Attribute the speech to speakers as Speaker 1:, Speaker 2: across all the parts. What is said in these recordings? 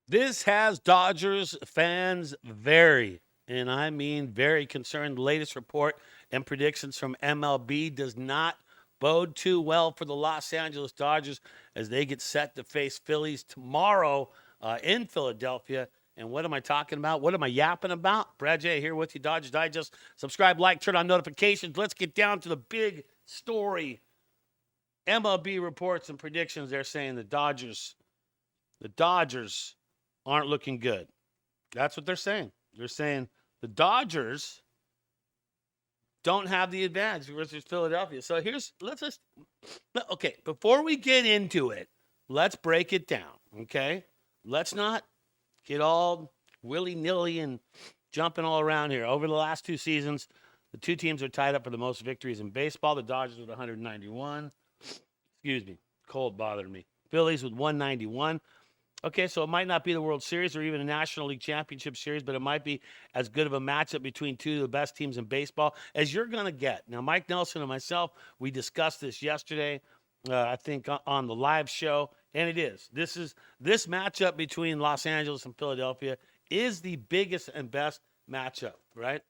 Speaker 1: This has Dodgers fans very, and I mean very concerned. The latest report and predictions from MLB does not bode too well for the Los Angeles Dodgers as they get set to face Phillies tomorrow in Philadelphia. And what am I talking about? What am I yapping about? Brad J here with you, Dodgers Digest. Subscribe, like, turn on notifications. Let's get down to the big story. MLB reports and predictions. They're saying the Dodgers aren't looking good. That's what they're saying. They're saying the Dodgers don't have the advantage versus Philadelphia. So let's just, okay, before we get into it, let's break it down, okay? Let's not get all willy nilly and jumping all around here. Over the last two seasons, the two teams are tied up for the most victories in baseball. The Dodgers with 191. Excuse me, cold bothered me. Phillies with 191. Okay, so it might not be the World Series or even a National League Championship Series, but it might be as good of a matchup between two of the best teams in baseball as you're going to get. Now, Mike Nelson and myself, we discussed this yesterday, I think on the live show, and it is. This matchup between Los Angeles and Philadelphia is the biggest and best matchup, right?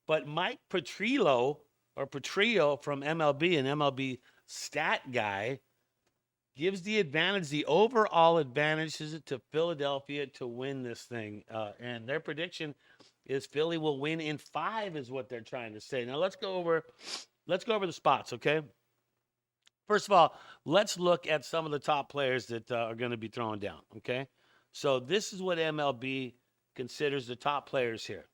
Speaker 1: But Mike Petrillo from MLB, an MLB stat guy, gives the advantage, the overall advantage is to Philadelphia to win this thing. And their prediction is Philly will win in 5 is what they're trying to say. Now let's go over the spots, okay? First of all, let's look at some of the top players that are going to be thrown down, okay? So this is what MLB considers the top players here,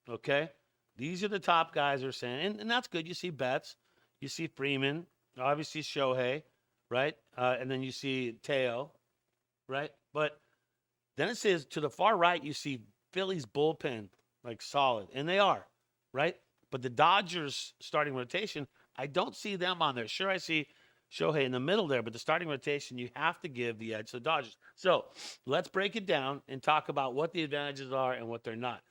Speaker 1: okay? These are the top guys they're saying, and that's good. You see Betts, you see Freeman, obviously Shohei, right? And then you see Teo, right? But then it says to the far right, you see Philly's bullpen, like solid. And they are, right? But the Dodgers starting rotation, I don't see them on there. Sure, I see Shohei in the middle there, but the starting rotation, you have to give the edge to the Dodgers. So let's break it down and talk about what the advantages are and what they're not.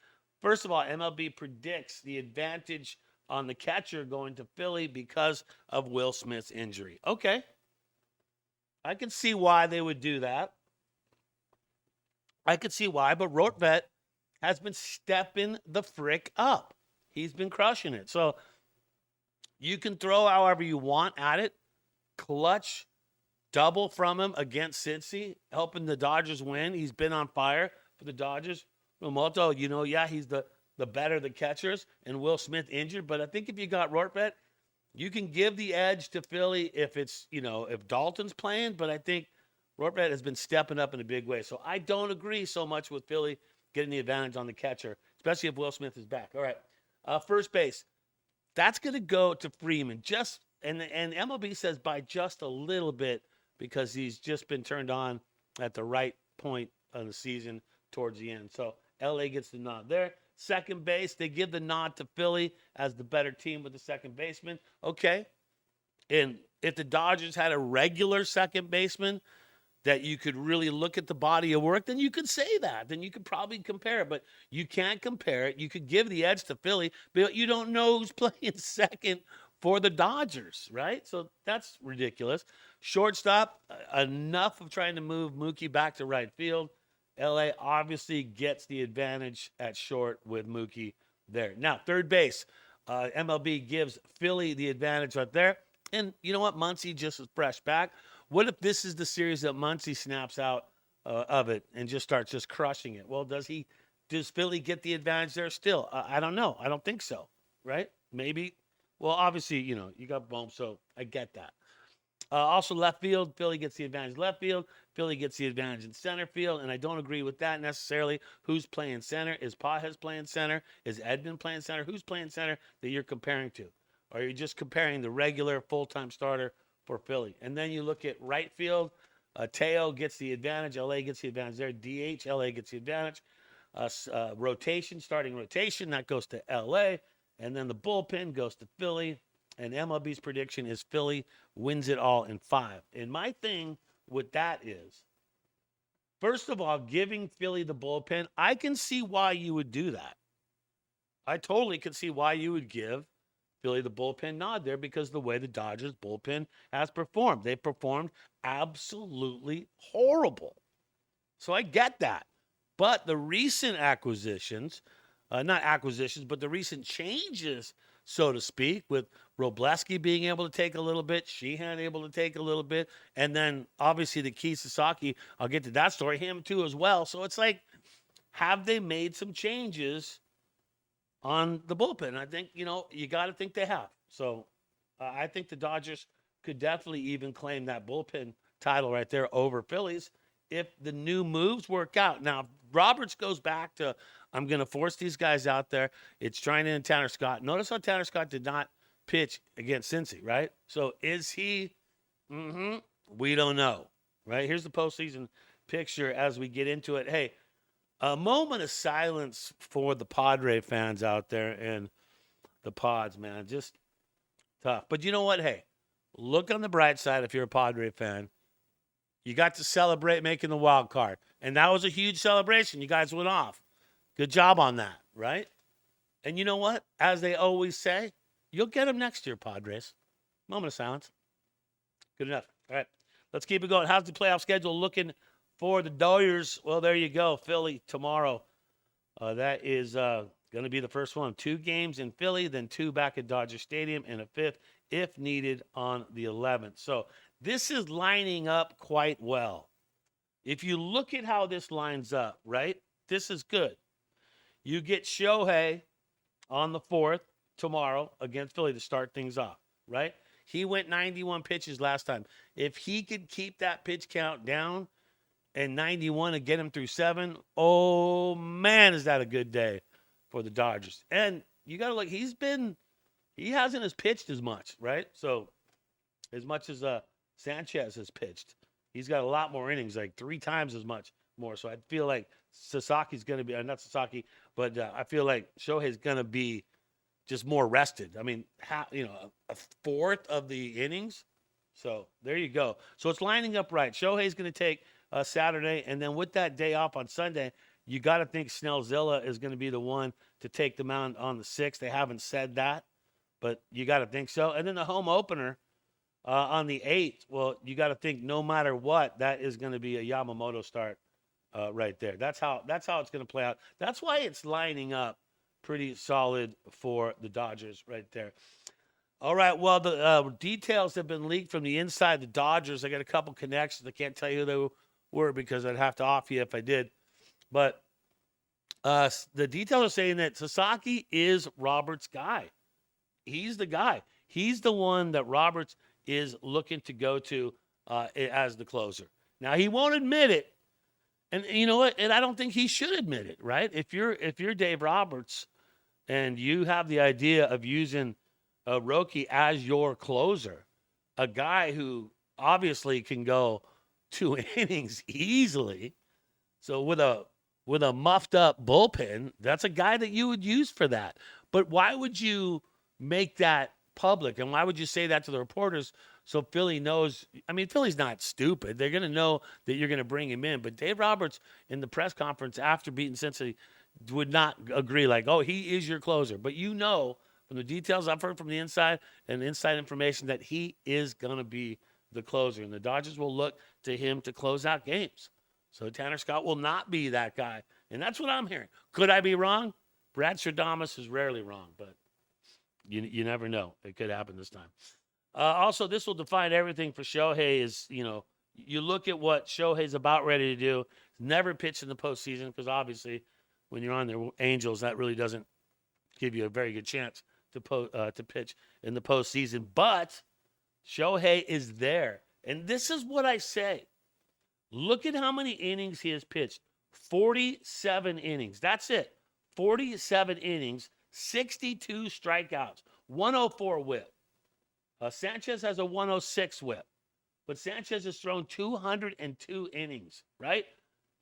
Speaker 1: First of all, MLB predicts the advantage on the catcher going to Philly because of Will Smith's injury. Okay, I can see why they would do that. I could see why, but Rortvet has been stepping the frick up. He's been crushing it. So you can throw however you want at it. Clutch double from him against Cincy, helping the Dodgers win. He's been on fire for the Dodgers. Yamamoto, he's the better of the catchers, and Will Smith injured. But I think if you got Rortvet, you can give the edge to Philly if it's, if Dalton's playing, but I think Rortvet has been stepping up in a big way. So I don't agree so much with Philly getting the advantage on the catcher, especially if Will Smith is back. All right. First base. That's going to go to Freeman. And MLB says by just a little bit because he's just been turned on at the right point of the season towards the end. So LA gets the nod there. Second base, they give the nod to Philly as the better team with the second baseman. Okay. And if the Dodgers had a regular second baseman that you could really look at the body of work, then you could say that. Then you could probably compare it. But you can't compare it. You could give the edge to Philly, but you don't know who's playing second for the Dodgers, right? So that's ridiculous. Shortstop, enough of trying to move Mookie back to right field. LA obviously gets the advantage at short with Mookie there. Now, third base, MLB gives Philly the advantage right there. And you know what? Muncy just is fresh back. What if this is the series that Muncy snaps out of it and just starts just crushing it? Well, does Philly get the advantage there still? I don't know. I don't think so, right? Maybe. Well, obviously, you got Bohm, so I get that. Also, left field, Philly gets the advantage left field. Philly gets the advantage in center field, and I don't agree with that necessarily. Who's playing center? Is Pages playing center? Is Edman playing center? Who's playing center that you're comparing to? Or are you just comparing the regular full-time starter for Philly? And then you look at right field. Teo gets the advantage. LA gets the advantage there. DH, LA gets the advantage. Starting rotation, that goes to LA. And then the bullpen goes to Philly. And MLB's prediction is Philly wins it all in 5. And my thing with that is, first of all, giving Philly the bullpen, I can see why you would do that. I totally can see why you would give Philly the bullpen nod there because the way the Dodgers bullpen has performed. They performed absolutely horrible. So I get that. But the recent acquisitions, not acquisitions, but the recent changes, so to speak, with Robleski being able to take a little bit, Sheehan able to take a little bit, and then obviously the key Sasaki, I'll get to that story, him too as well. So it's like, have they made some changes on the bullpen? I think, you got to think they have. So I think the Dodgers could definitely even claim that bullpen title right there over Phillies if the new moves work out. Now, Roberts goes back to, I'm going to force these guys out there. It's trying to end Tanner Scott. Notice how Tanner Scott did not pitch against Cincy, right? So is he? We don't know, right? Here's the postseason picture as we get into it. Hey, a moment of silence for the Padre fans out there and the Pods, man. Just tough. But you know what? Hey, look on the bright side if you're a Padre fan. You got to celebrate making the wild card. And that was a huge celebration. You guys went off. Good job on that, right? And you know what? As they always say, you'll get them next year, Padres. Moment of silence. Good enough. All right. Let's keep it going. How's the playoff schedule looking for the Dodgers? Well, there you go. Philly tomorrow. That is going to be the first one. 2 games in Philly, then 2 back at Dodger Stadium, and a 5th, if needed, on the 11th. So this is lining up quite well. If you look at how this lines up, right, this is good. You get Shohei on the 4th tomorrow against Philly to start things off, right? He went 91 pitches last time. If he could keep that pitch count down and 91 and get him through 7, oh, man, is that a good day for the Dodgers. And you got to look, he hasn't as pitched as much, right? So as much as Sanchez has pitched, he's got a lot more innings, like 3 times as much more. So I feel like Sasaki's going to be, not Sasaki, but I feel like Shohei's going to be just more rested. I mean, a 4th of the innings. So there you go. So it's lining up right. Shohei's going to take Saturday, and then with that day off on Sunday, you got to think Snellzilla is going to be the one to take the mound on the 6th. They haven't said that, but you got to think so. And then the home opener on the 8th, well, you got to think no matter what, that is going to be a Yamamoto start right there. That's how it's going to play out. That's why it's lining up pretty solid for the Dodgers right there. All right, well, the details have been leaked from the inside the Dodgers. I got a couple connections. I can't tell you who they were because I'd have to off you if I did. But the details are saying that Sasaki is Roberts' guy. He's the guy. He's the one that Roberts is looking to go to as the closer. Now, he won't admit it. And you know what? And I don't think he should admit it, right? If you're Dave Roberts and you have the idea of using Roki as your closer, a guy who obviously can go 2 innings easily. So with a muffed up bullpen, that's a guy that you would use for that. But why would you make that public? And why would you say that to the reporters so Philly knows? I mean, Philly's not stupid. They're going to know that you're going to bring him in. But Dave Roberts in the press conference after beating Cincinnati would not agree like, oh, he is your closer. But from the details I've heard from the inside and inside information that he is going to be the closer. And the Dodgers will look to him to close out games. So Tanner Scott will not be that guy. And that's what I'm hearing. Could I be wrong? Brad Stradamus is rarely wrong, but you never know. It could happen this time. Also, this will define everything for Shohei is, you look at what Shohei's about ready to do. Never pitched in the postseason because obviously when you're on the Angels, that really doesn't give you a very good chance to pitch in the postseason. But Shohei is there. And this is what I say. Look at how many innings he has pitched. 47 innings. That's it. 47 innings, 62 strikeouts, 104 whip. Sanchez has a 106 whip. But Sanchez has thrown 202 innings, right?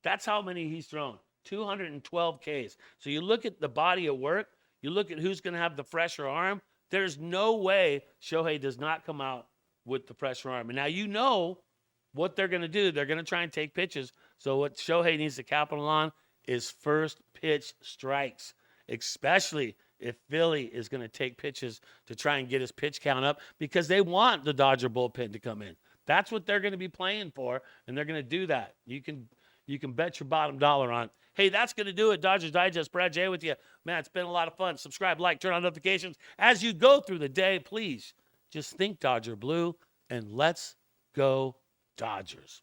Speaker 1: That's how many he's thrown. 212 Ks. So you look at the body of work. You look at who's going to have the fresher arm. There's no way Shohei does not come out with the fresher arm. And now you know what they're going to do. They're going to try and take pitches. So what Shohei needs to capital on is first pitch strikes, especially if Philly is going to take pitches to try and get his pitch count up because they want the Dodger bullpen to come in. That's what they're going to be playing for, and they're going to do that. You can you can bet your bottom dollar on. Hey, that's going to do it. Dodgers Digest, Brad J with you. Man, it's been a lot of fun. Subscribe, like, turn on notifications. As you go through the day, please just think Dodger Blue, and let's go Dodgers.